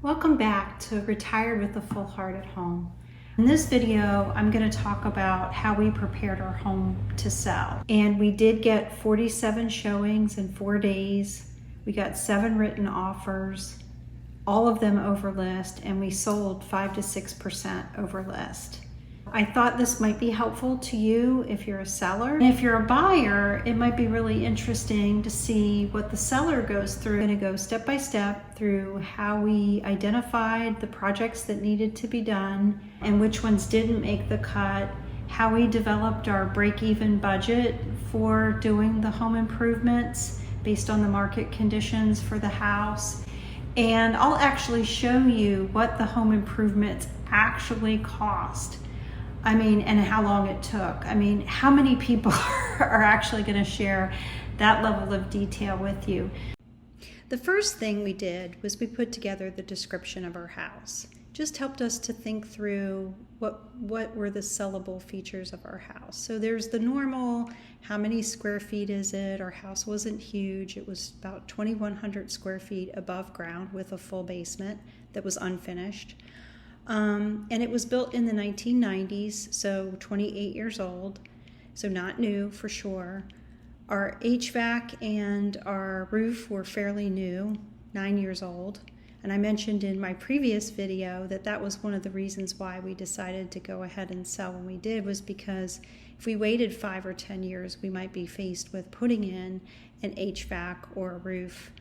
Welcome back to Retired with a Full Heart at Home. In this video, I'm going to talk about how we prepared our home to sell. And we did get 47 showings in 4 days. We got 7 written offers, all of them over list, and we sold 5 to 6% over list. I thought this might be helpful to you if you're a seller. And if you're a buyer, it might be really interesting to see what the seller goes through. I'm going to go step by step through how we identified the projects that needed to be done and which ones didn't make the cut, how we developed our break-even budget for doing the home improvements based on the market conditions for the house. And I'll actually show you what the home improvements actually cost. And how long it took. How many people are actually going to share that level of detail with you? The first thing we did was we put together the description of our house. Just helped us to think through what were the sellable features of our house. So there's the normal, how many square feet is it? Our house wasn't huge. It was about 2,100 square feet above ground with a full basement that was unfinished. And it was built in the 1990s, so 28 years old, so not new for sure. Our HVAC and our roof were fairly new, 9 years old. And I mentioned in my previous video that was one of the reasons why we decided to go ahead and sell when we did, was because if we waited 5 or 10 years, we might be faced with putting in an HVAC or a roof.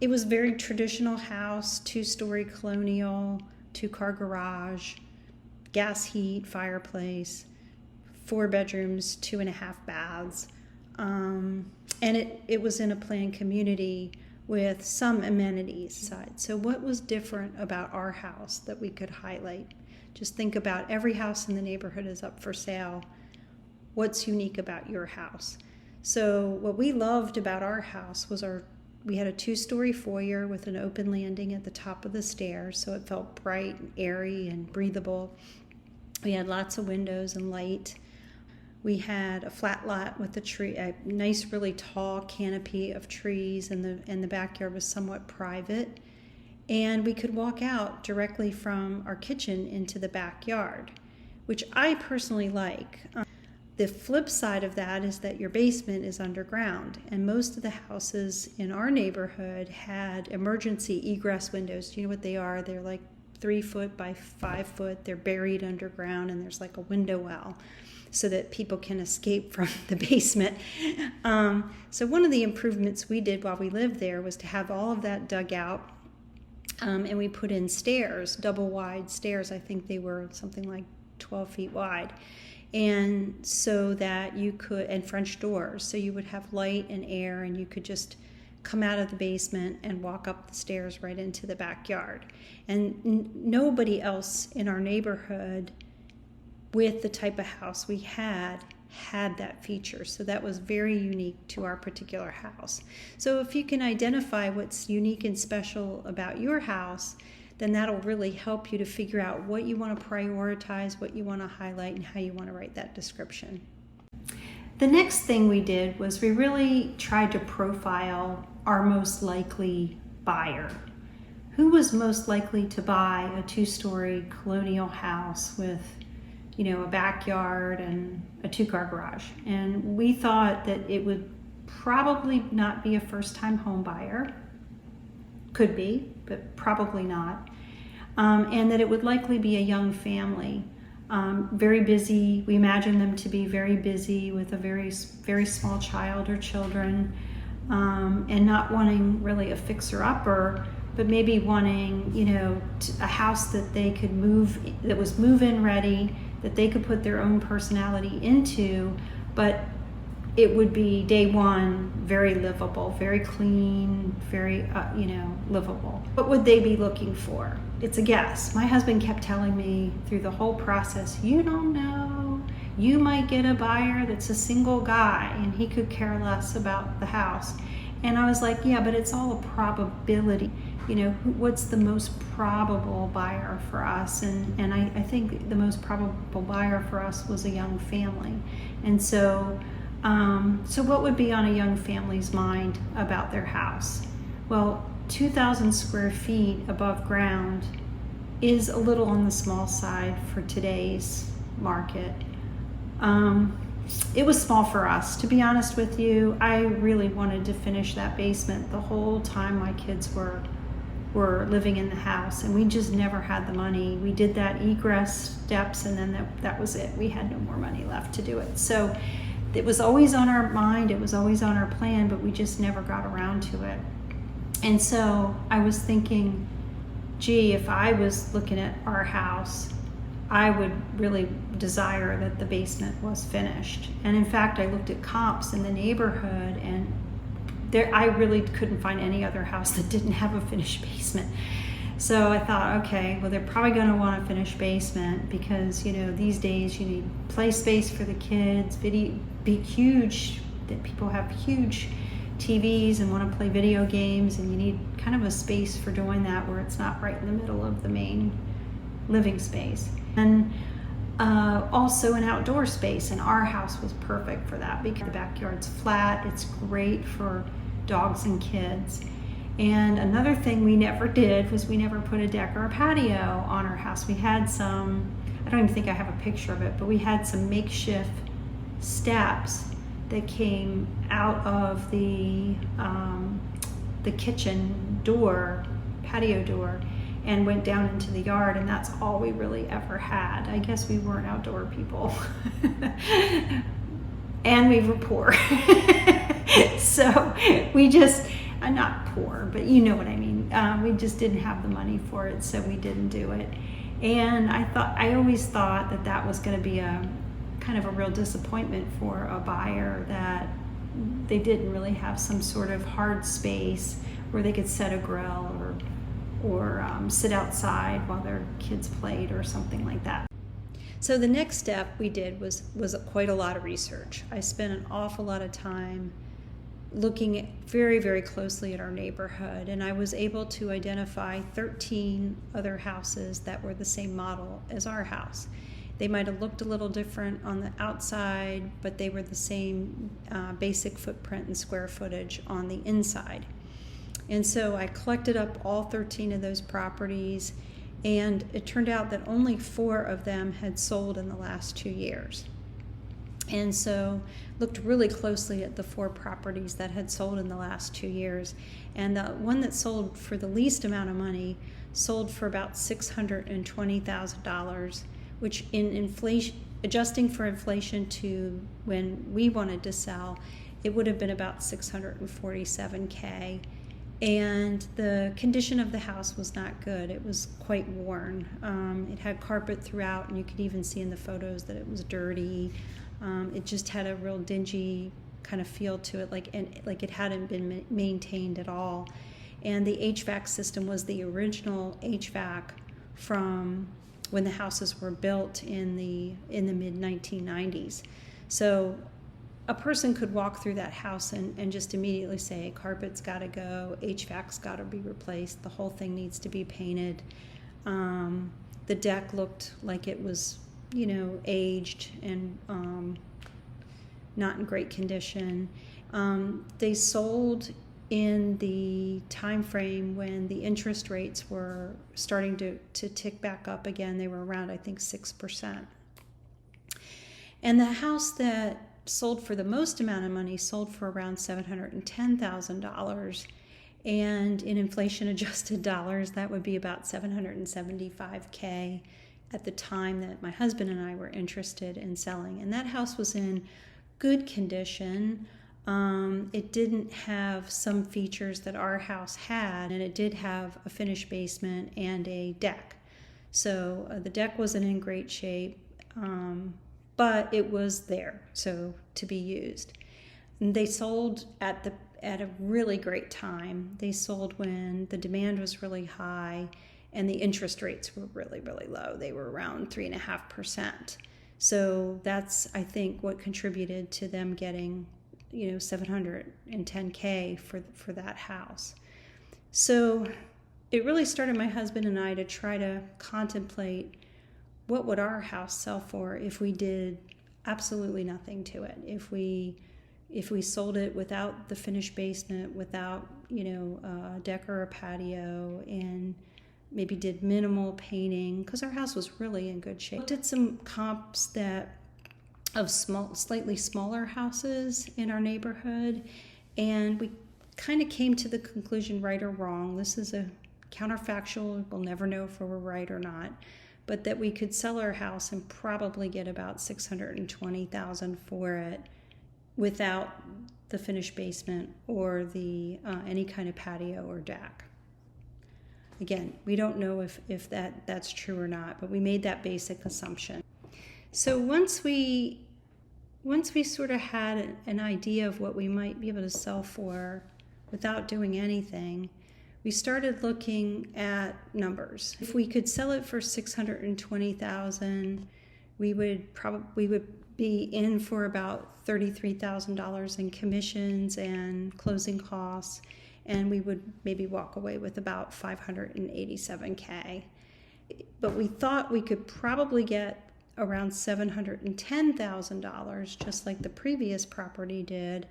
It was a very traditional house, 2-story colonial, 2-car garage, gas heat, fireplace, 4 bedrooms, 2.5 baths. And it was in a planned community with some amenities inside. So what was different about our house that we could highlight? Just think about every house in the neighborhood is up for sale. What's unique about your house? So what we loved about our house was we had a 2-story foyer with an open landing at the top of the stairs, so it felt bright and airy and breathable. We had lots of windows and light. We had a flat lot with a nice, really tall canopy of trees, and the backyard was somewhat private. And we could walk out directly from our kitchen into the backyard, which I personally like. The flip side of that is that your basement is underground, and most of the houses in our neighborhood had emergency egress windows. Do you know what they are? They're like 3 foot by 5 foot. They're buried underground, and there's like a window well so that people can escape from the basement. So one of the improvements we did while we lived there was to have all of that dug out, and we put in stairs, double wide stairs. I think they were something like 12 feet wide. And so that you could, and French doors, so you would have light and air, and you could just come out of the basement and walk up the stairs right into the backyard. And nobody else in our neighborhood with the type of house we had that feature. So that was very unique to our particular house. So if you can identify what's unique and special about your house, then that'll really help you to figure out what you want to prioritize, what you want to highlight, and how you want to write that description. The next thing we did was we really tried to profile our most likely buyer. Who was most likely to buy a 2-story colonial house with, a backyard and a 2-car garage? And we thought that it would probably not be a first-time home buyer. Could be, but probably not. And that it would likely be a young family, very busy. We imagine them to be very busy with a very, very small child or children, and not wanting really a fixer-upper, but maybe wanting, a house that they could that was move-in ready, that they could put their own personality into, but it would be day one, very livable, very clean, very, livable. What would they be looking for? It's a guess. My husband kept telling me through the whole process, you don't know. You might get a buyer that's a single guy and he could care less about the house. And I was like, yeah, but it's all a probability. What's the most probable buyer for us? And I think the most probable buyer for us was a young family. And so what would be on a young family's mind about their house? Well, 2,000 square feet above ground is a little on the small side for today's market. It was small for us, to be honest with you. I really wanted to finish that basement the whole time my kids were living in the house, and we just never had the money. We did that egress steps, and then that was it. We had no more money left to do it. So it was always on our mind, it was always on our plan, but we just never got around to it. And so I was thinking, gee, if I was looking at our house, I would really desire that the basement was finished. And in fact, I looked at comps in the neighborhood, and I really couldn't find any other house that didn't have a finished basement. So I thought, okay, well, they're probably going to want a finished basement because, these days you need play space for the kids, be huge, that people have huge TVs and want to play video games, and you need kind of a space for doing that where it's not right in the middle of the main living space. And also an outdoor space, and our house was perfect for that because the backyard's flat. It's great for dogs and kids. And another thing we never did was we never put a deck or a patio on our house. We had some, I don't even think I have a picture of it, but we had some makeshift steps that came out of the kitchen door, patio door, and went down into the yard, and that's all we really ever had. I guess we weren't outdoor people. And we were poor. So we just, not poor, but you know what I mean. We just didn't have the money for it, so we didn't do it. And I always thought that was going to be a kind of a real disappointment for a buyer, that they didn't really have some sort of hard space where they could set a grill or sit outside while their kids played or something like that. So the next step we did was quite a lot of research. I spent an awful lot of time looking very, very closely at our neighborhood, and I was able to identify 13 other houses that were the same model as our house. They might have looked a little different on the outside, but they were the same basic footprint and square footage on the inside. And so I collected up all 13 of those properties, and it turned out that only 4 of them had sold in the last 2 years. And so looked really closely at the 4 properties that had sold in the last 2 years. And the one that sold for the least amount of money sold for about $620,000, which in inflation, adjusting for inflation to when we wanted to sell, it would have been about $647K. And the condition of the house was not good. It was quite worn. It had carpet throughout, and you could even see in the photos that it was dirty. It just had a real dingy kind of feel to it, like it hadn't been maintained at all. And the HVAC system was the original HVAC from when the houses were built in the mid-1990s. So a person could walk through that house and just immediately say, carpet's got to go, HVAC's got to be replaced, the whole thing needs to be painted. The deck looked like it was, aged and not in great condition. They sold in the time frame when the interest rates were starting to tick back up again. They were around, I think, 6%. And the house that sold for the most amount of money sold for around $710,000, and in inflation adjusted dollars that would be about $775K at the time that my husband and I were interested in selling. And that house was in good condition. It didn't have some features that our house had, and it did have a finished basement and a deck. So the deck wasn't in great shape, but it was there, so to be used. And they sold at a really great time. They sold when the demand was really high and the interest rates were really, really low. They were around 3.5%. So that's, I think, what contributed to them getting, $710K for that house. So it really started my husband and I to try to contemplate, what would our house sell for if we did absolutely nothing to it? If we, if we sold it without the finished basement, without, a deck or a patio, and maybe did minimal painting, because our house was really in good shape. Did some comps of slightly smaller houses in our neighborhood, and we kind of came to the conclusion, right or wrong, this is a counterfactual, we'll never know if we're right or not, but that we could sell our house and probably get about $620,000 for it without the finished basement or the any kind of patio or deck. Again, we don't know if that's true or not, but we made that basic assumption. So once we sort of had an idea of what we might be able to sell for without doing anything, we started looking at numbers. If we could sell it for $620,000, we would be in for about $33,000 in commissions and closing costs, and we would maybe walk away with about $587K. But we thought we could probably get around $710,000, just like the previous property did,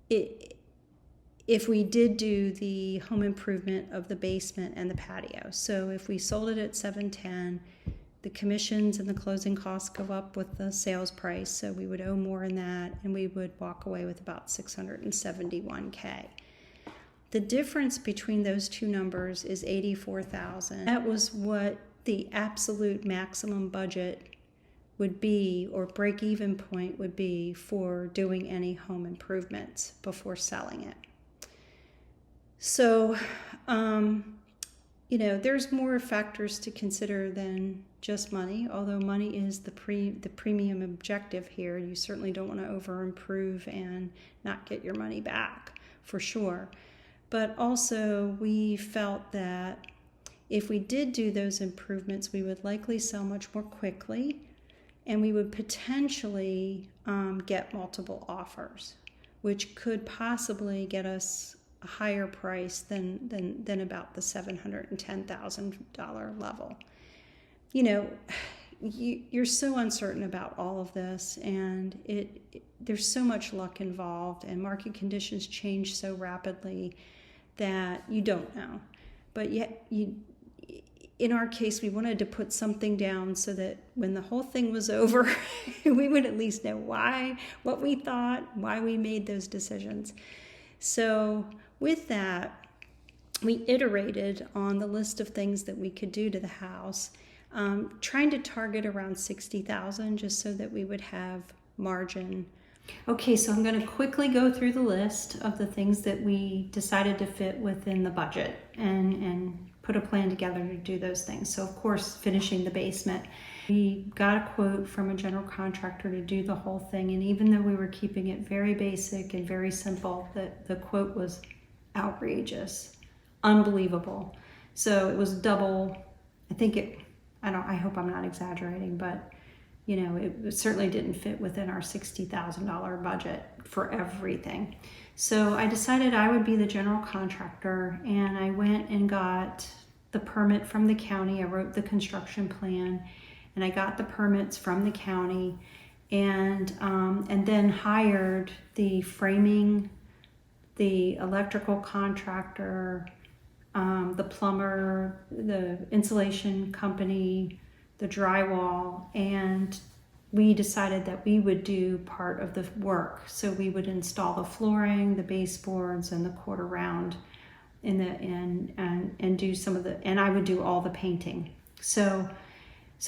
if we did do the home improvement of the basement and the patio. So if we sold it at $710,000, the commissions and the closing costs go up with the sales price, so we would owe more in that, and we would walk away with about $671K. The difference between those two numbers is $84,000. That was what the absolute maximum budget would be, or break-even point would be, for doing any home improvements before selling it. So, there's more factors to consider than just money, although money is the premium objective here. You certainly don't want to over-improve and not get your money back, for sure. But also, we felt that if we did do those improvements, we would likely sell much more quickly, and we would potentially get multiple offers, which could possibly get us a higher price than about the $710,000 level. You're so uncertain about all of this, and there's so much luck involved, and market conditions change so rapidly that you don't know. But yet, in our case, we wanted to put something down so that when the whole thing was over, we would at least know what we thought, why we made those decisions. So with that, we iterated on the list of things that we could do to the house, trying to target around $60,000 just so that we would have margin. Okay, so I'm going to quickly go through the list of the things that we decided to fit within the budget and put a plan together to do those things. So of course, finishing the basement. We got a quote from a general contractor to do the whole thing, and even though we were keeping it very basic and very simple, the quote was outrageous, unbelievable. So it was double. I hope I'm not exaggerating, but it certainly didn't fit within our $60,000 budget for everything. So I decided I would be the general contractor, and I went and got the permit from the county. I wrote the construction plan, and I got the permits from the county, and then hired the framing, the electrical contractor, the plumber, the insulation company, the drywall, and we decided that we would do part of the work. So we would install the flooring, the baseboards, and the quarter round and do some of the, and I would do all the painting. So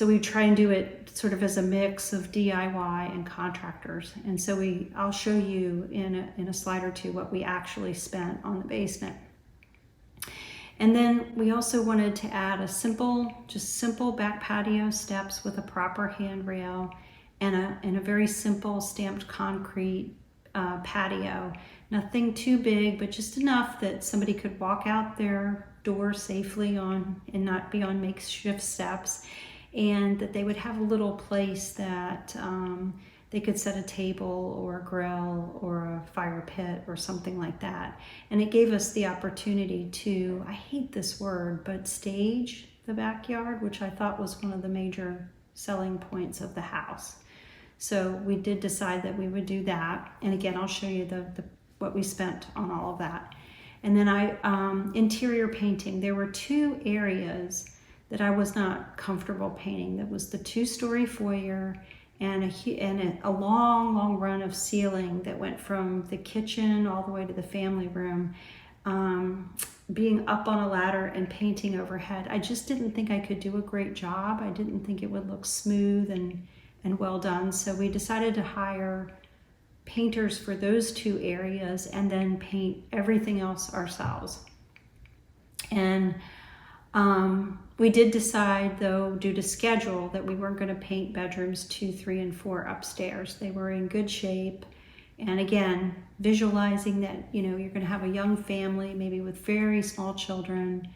we try and do it sort of as a mix of DIY and contractors. And so I'll show you in a slide or two what we actually spent on the basement. And then we also wanted to add simple back patio steps with a proper handrail and a very simple stamped concrete patio. Nothing too big, but just enough that somebody could walk out their door safely and not be on makeshift steps, and that they would have a little place that they could set a table or a grill or a fire pit or something like that. And it gave us the opportunity to, I hate this word, but stage the backyard, which I thought was one of the major selling points of the house. So we did decide that we would do that. And again, I'll show you what we spent on all of that. And then interior painting. There were 2 areas that I was not comfortable painting. That was the 2-story foyer and a long, long run of ceiling that went from the kitchen all the way to the family room. Being up on a ladder and painting overhead, I just didn't think I could do a great job. I didn't think it would look smooth and well done. So we decided to hire painters for those 2 areas and then paint everything else ourselves. And we did decide, though, due to schedule, that we weren't going to paint bedrooms 2, 3, and 4 upstairs. They were in good shape. And again, visualizing that, you're going to have a young family, maybe with very small children,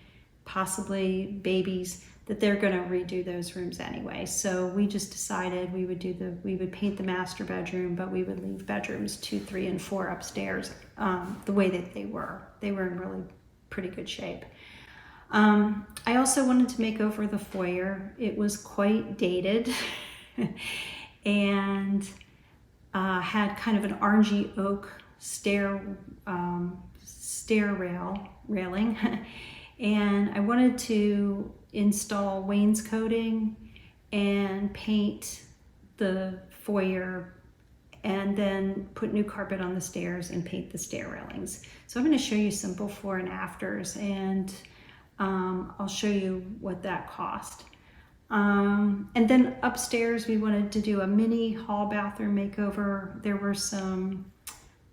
possibly babies, that they're going to redo those rooms anyway. So we just decided we would paint the master bedroom, but we would leave bedrooms 2, 3, and 4 upstairs the way that they were. They were in really pretty good shape. I also wanted to make over the foyer. It was quite dated and had kind of an orangey oak railing. And I wanted to install wainscoting and paint the foyer and then put new carpet on the stairs and paint the stair railings. So I'm going to show you some before and afters, and I'll show you what that cost. And then upstairs we wanted to do a mini hall bathroom makeover. There were some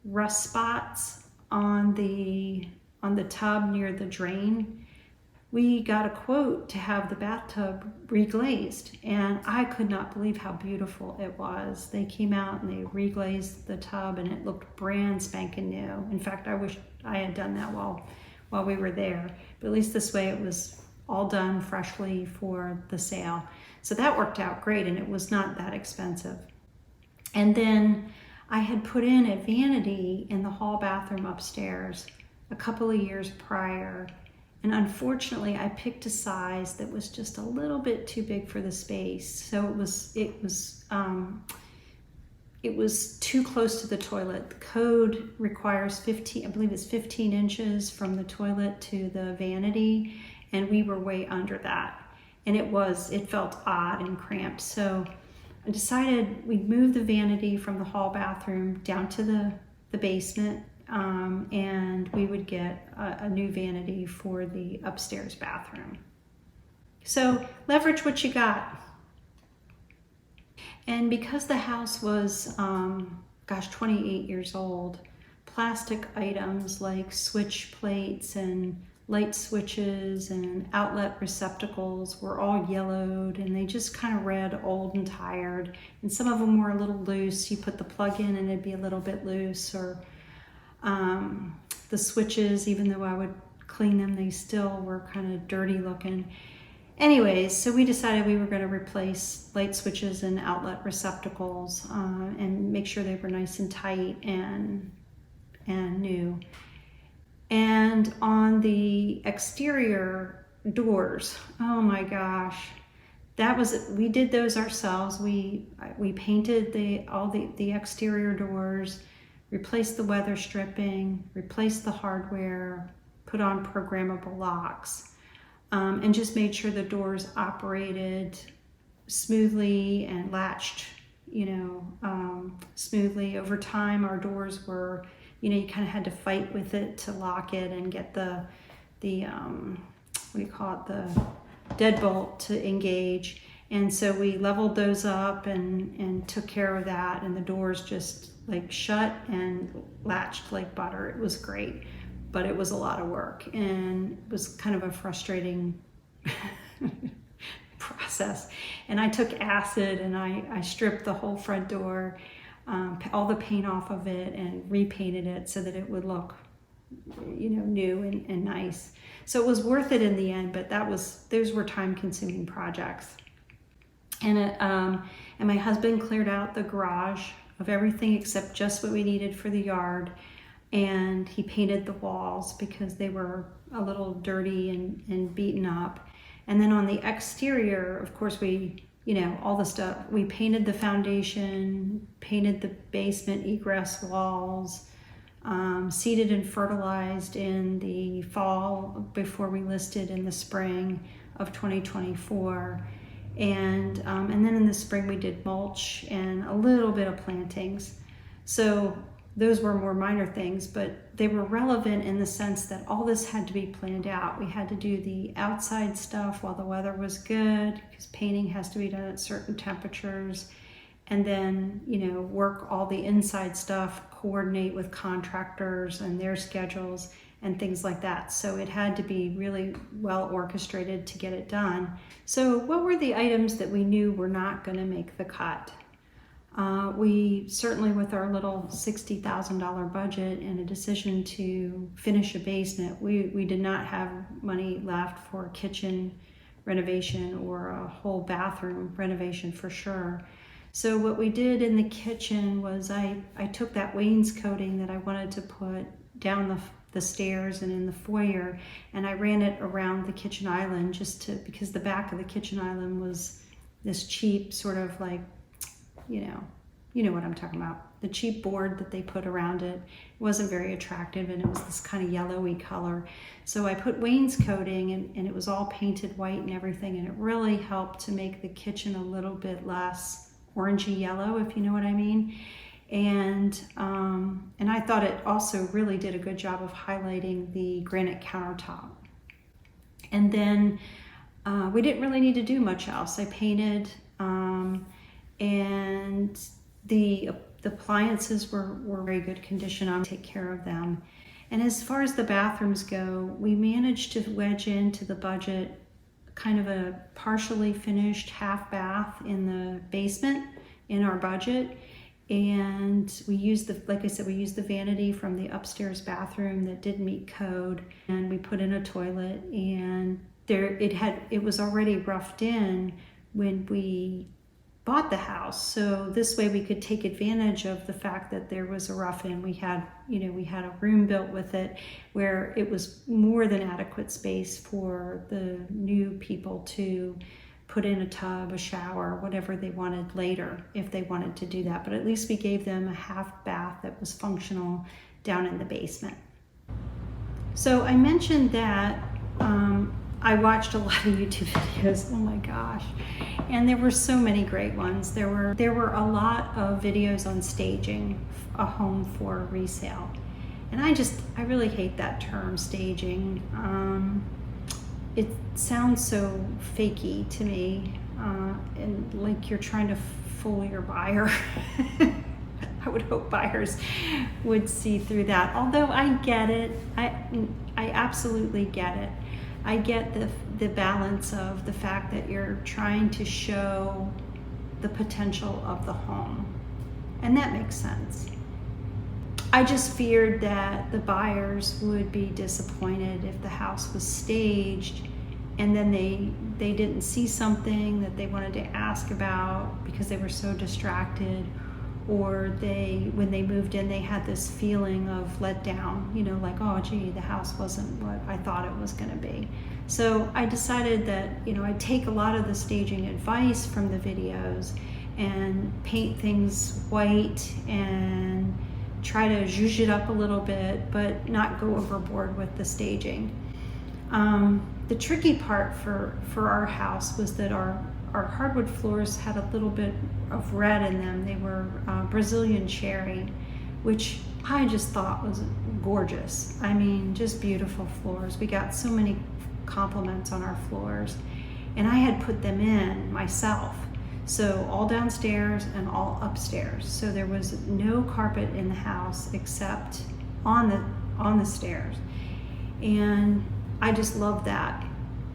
rust spots on the tub near the drain. We got a quote to have the bathtub reglazed, and I could not believe how beautiful it was. They came out and they reglazed the tub and it looked brand spanking new. In fact, I wish I had done that while we were there, but at least this way it was all done freshly for the sale. So that worked out great, and it was not that expensive. And then I had put in a vanity in the hall bathroom upstairs a couple of years prior, and unfortunately I picked a size that was just a little bit too big for the space. So it was too close to the toilet. The code requires 15, I believe it's 15 inches from the toilet to the vanity, and we were way under that. And it felt odd and cramped. So I decided we'd move the vanity from the hall bathroom down to the basement, and we would get a new vanity for the upstairs bathroom. So leverage what you got. And because the house was, 28 years old, plastic items like switch plates and light switches and outlet receptacles were all yellowed, and they just kind of read old and tired. And some of them were a little loose. You put the plug in and it'd be a little bit loose, or the switches, even though I would clean them, they still were kind of dirty looking. Anyways, so we decided we were going to replace light switches and outlet receptacles and make sure they were nice and tight and new. And on the exterior doors, oh my gosh, we did those ourselves. We painted all the exterior doors, replaced the weather stripping, replaced the hardware, put on programmable locks, and just made sure the doors operated smoothly and latched, smoothly. Over time, our doors were, you kind of had to fight with it to lock it and get the deadbolt to engage. And so we leveled those up and took care of that, and the doors just shut and latched like butter. It was great, but it was a lot of work, and it was kind of a frustrating process. And I took acid and I stripped the whole front door, all the paint off of it, and repainted it so that it would look, new and nice. So it was worth it in the end, but those were time-consuming projects. And my husband cleared out the garage of everything except just what we needed for the yard, and he painted the walls because they were a little dirty and beaten up. And then on the exterior, of course, we you know, all the stuff. We painted the foundation, painted the basement egress walls, seeded and fertilized in the fall before we listed in the spring of 2024. And then in the spring we did mulch and a little bit of plantings. So those were more minor things, but they were relevant in the sense that all this had to be planned out. We had to do the outside stuff while the weather was good, because painting has to be done at certain temperatures. And then, you know, work all the inside stuff, coordinate with contractors and their schedules and things like that. So it had to be really well orchestrated to get it done. So what were the items that we knew were not going to make the cut? We certainly, with our little $60,000 budget and a decision to finish a basement, we did not have money left for a kitchen renovation or a whole bathroom renovation for sure. So what we did in the kitchen was I took that wainscoting that I wanted to put down the stairs and in the foyer, and I ran it around the kitchen island because the back of the kitchen island was this cheap sort of like, you know what I'm talking about. The cheap board that they put around it wasn't very attractive, and it was this kind of yellowy color. So I put wainscoting and it was all painted white and everything, and it really helped to make the kitchen a little bit less orangey yellow, if you know what I mean. And I thought it also really did a good job of highlighting the granite countertop. And then we didn't really need to do much else. I painted, and the appliances were very good condition. I take care of them. And as far as the bathrooms go, we managed to wedge into the budget kind of a partially finished half bath in the basement in our budget. And we used like I said, we used the vanity from the upstairs bathroom that didn't meet code, and we put in a toilet, and it was already roughed in when we bought the house. So this way we could take advantage of the fact that there was a rough in. We had a room built with it where it was more than adequate space for the new people to put in a tub, a shower, whatever they wanted later, if they wanted to do that. But at least we gave them a half bath that was functional down in the basement. So I mentioned that I watched a lot of YouTube videos, oh my gosh, and there were so many great ones. There were a lot of videos on staging a home for resale. And I really hate that term, staging. It sounds so fakey to me, and like you're trying to fool your buyer. I would hope buyers would see through that. Although I get it, I absolutely get it. I get the balance of the fact that you're trying to show the potential of the home, and that makes sense. I just feared that the buyers would be disappointed if the house was staged and then they didn't see something that they wanted to ask about because they were so distracted, or when they moved in, they had this feeling of let down, like, oh gee, the house wasn't what I thought it was going to be. So I decided that, I'd take a lot of the staging advice from the videos and paint things white and try to zhuzh it up a little bit, but not go overboard with the staging. The tricky part for our house was that our hardwood floors had a little bit of red in them. They were Brazilian cherry, which I just thought was gorgeous. I mean, just beautiful floors. We got so many compliments on our floors, and I had put them in myself. So all downstairs and all upstairs. So there was no carpet in the house except on the stairs. And I just loved that.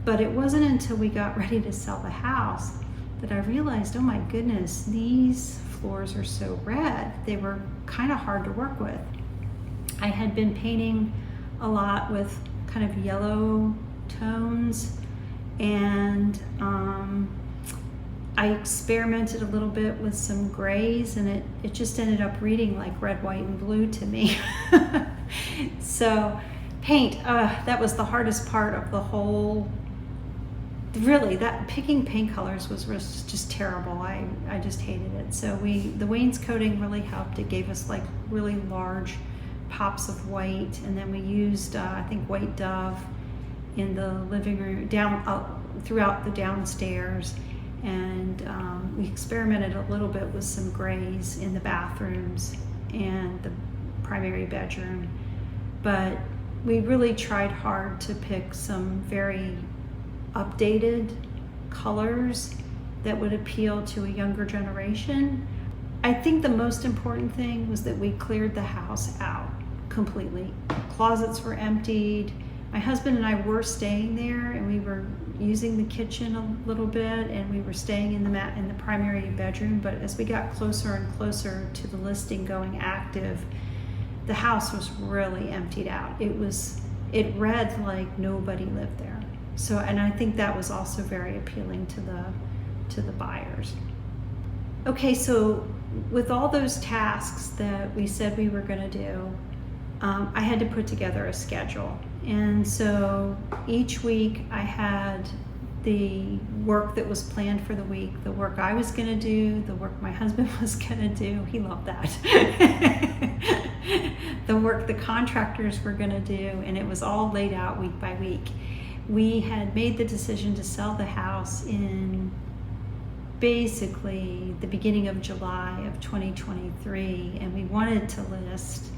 But it wasn't until we got ready to sell the house that I realized, oh my goodness, these floors are so red. They were kind of hard to work with. I had been painting a lot with kind of yellow tones, and I experimented a little bit with some grays, and it just ended up reading like red, white, and blue to me. So paint, that was the hardest part of the whole really, that picking paint colors was just terrible. I just hated it. So the wainscoting really helped. It gave us like really large pops of white, and then we used I think white Dove in the living room throughout the downstairs, and we experimented a little bit with some grays in the bathrooms and the primary bedroom, but we really tried hard to pick some very updated colors that would appeal to a younger generation. I think the most important thing was that we cleared the house out completely. Closets were emptied. My husband and I were staying there, and we were using the kitchen a little bit, and we were staying in the primary bedroom. But as we got closer and closer to the listing going active, the house was really emptied out. It read like nobody lived there. So, and I think that was also very appealing to the buyers. Okay, so with all those tasks that we said we were going to do, I had to put together a schedule. And so each week I had the work that was planned for the week, the work I was going to do, the work my husband was going to do. He loved that. The work the contractors were going to do, and it was all laid out week by week. We had made the decision to sell the house in basically the beginning of July of 2023, and we wanted to list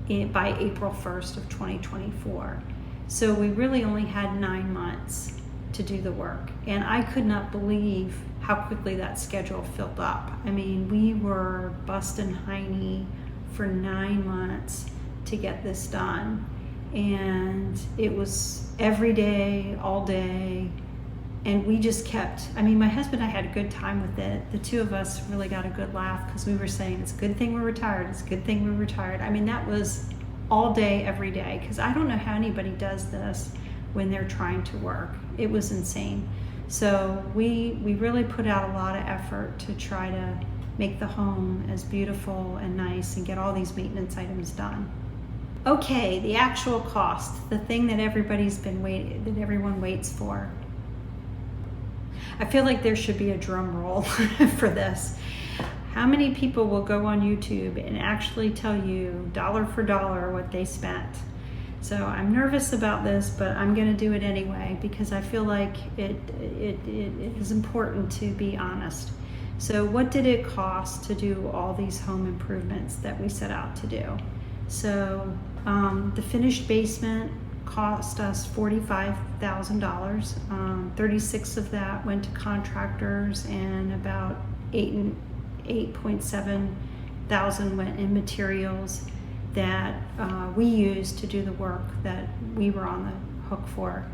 it by April 1st of 2024. So we really only had 9 months to do the work, and I could not believe how quickly that schedule filled up. I mean, we were busting hiney for 9 months to get this done, and it was every day, all day, and we just kept, I mean, my husband and I had a good time with it. The two of us really got a good laugh because we were saying, it's a good thing we're retired, it's a good thing we're retired. I mean, that was all day, every day, because I don't know how anybody does this when they're trying to work. It was insane. So we really put out a lot of effort to try to make the home as beautiful and nice and get all these maintenance items done. Okay, the actual cost, the thing that everyone waits for. I feel like there should be a drum roll for this. How many people will go on YouTube and actually tell you dollar for dollar what they spent? So I'm nervous about this, but I'm going to do it anyway because I feel like it is important to be honest. So what did it cost to do all these home improvements that we set out to do? So the finished basement cost us $45,000. 36 of that went to contractors, and about 8.7 thousand went in materials that we used to do the work that we were on the hook for.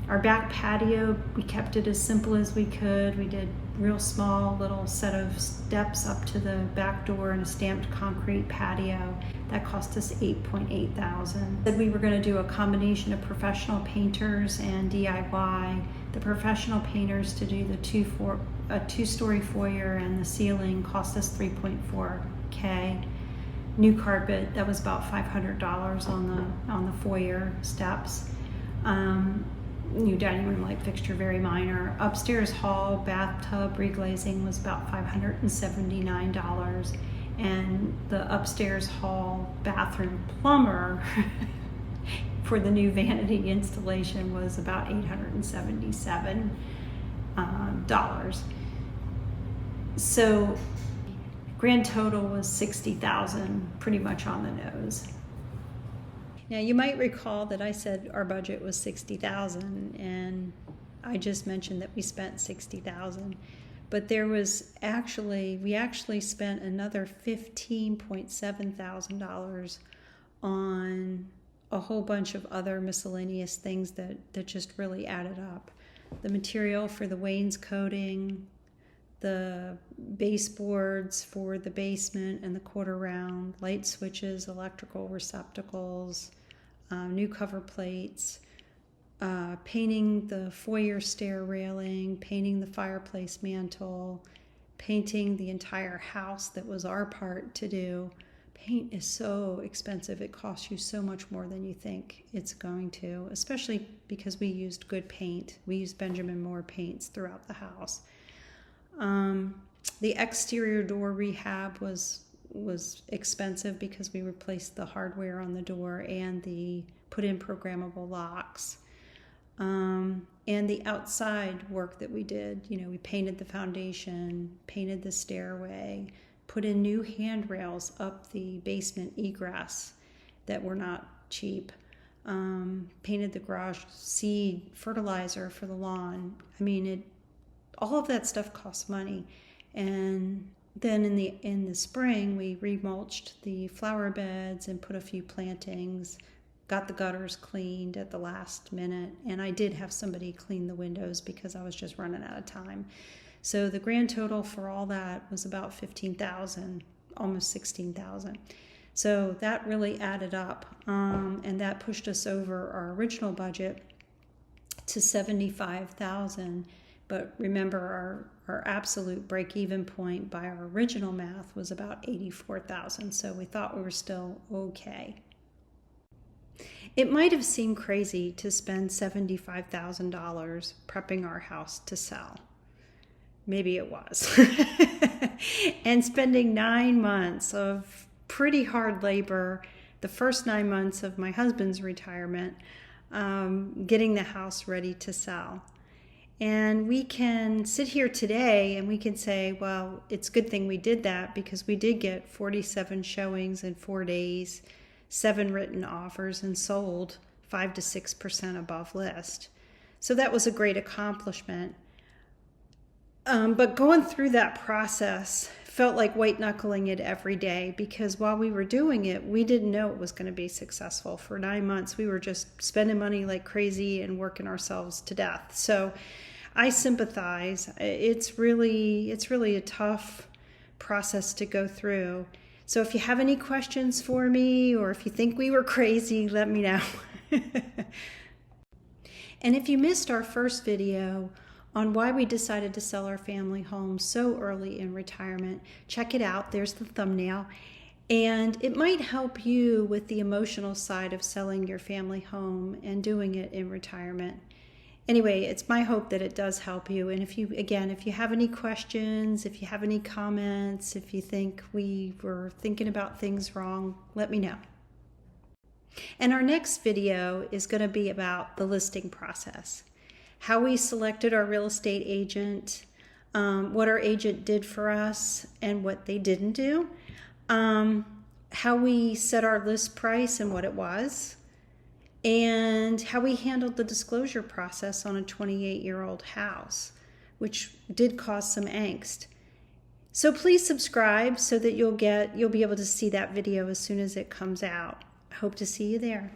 Our back patio, we kept it as simple as we could. We did real small little set of steps up to the back door and a stamped concrete patio. That cost us $8.8 thousand. Said we were going to do a combination of professional painters and DIY. The professional painters to do the two-story foyer and the ceiling cost us $3.4K. New carpet, that was about $500 on the foyer steps. New dining room light fixture, very minor. Upstairs hall bathtub reglazing was about $579, and the upstairs hall bathroom plumber for the new vanity installation was about $877. So grand total was $60,000, pretty much on the nose. Now you might recall that I said our budget was $60,000, and I just mentioned that we spent $60,000, but we actually spent another $15.7 thousand on a whole bunch of other miscellaneous things that just really added up. The material for the wainscoting, the baseboards for the basement and the quarter round, light switches, electrical receptacles, new cover plates, painting the foyer stair railing, painting the fireplace mantle, painting the entire house that was our part to do, Paint is so expensive. It costs you so much more than you think it's going to, especially because we used good paint. We used Benjamin Moore paints throughout the house. The exterior door rehab was expensive because we replaced the hardware on the door and put in programmable locks. And the outside work that we did, we painted the foundation, painted the stairway, put in new handrails up the basement egress that were not cheap, painted the garage, seed, fertilizer for the lawn. All of that stuff costs money. And then in the spring, we remulched the flower beds and put a few plantings, got the gutters cleaned at the last minute, and I did have somebody clean the windows because I was just running out of time. So the grand total for all that was about $15,000, almost $16,000. So that really added up, and that pushed us over our original budget to $75,000. But remember, our absolute break-even point by our original math was about $84,000. So we thought we were still okay. It might have seemed crazy to spend $75,000 prepping our house to sell. Maybe it was. And spending 9 months of pretty hard labor, the first 9 months of my husband's retirement, getting the house ready to sell. And we can sit here today and we can say, well, it's a good thing we did that because we did get 47 showings in 4 days, 7 written offers, and sold 5 to 6% above list. So that was a great accomplishment. But going through that process felt like white knuckling it every day because while we were doing it, we didn't know it was going to be successful. For 9 months, we were just spending money like crazy and working ourselves to death. So I sympathize. It's really a tough process to go through. So if you have any questions for me or if you think we were crazy, let me know. And if you missed our first video on why we decided to sell our family home so early in retirement, check it out. There's the thumbnail. And it might help you with the emotional side of selling your family home and doing it in retirement. Anyway, it's my hope that it does help you. And if you have any questions, if you have any comments, if you think we were thinking about things wrong, let me know. And our next video is going to be about the listing process. How we selected our real estate agent, what our agent did for us and what they didn't do, how we set our list price and what it was, and how we handled the disclosure process on a 28-year-old house, which did cause some angst. So please subscribe so that you'll be able to see that video as soon as it comes out. I hope to see you there.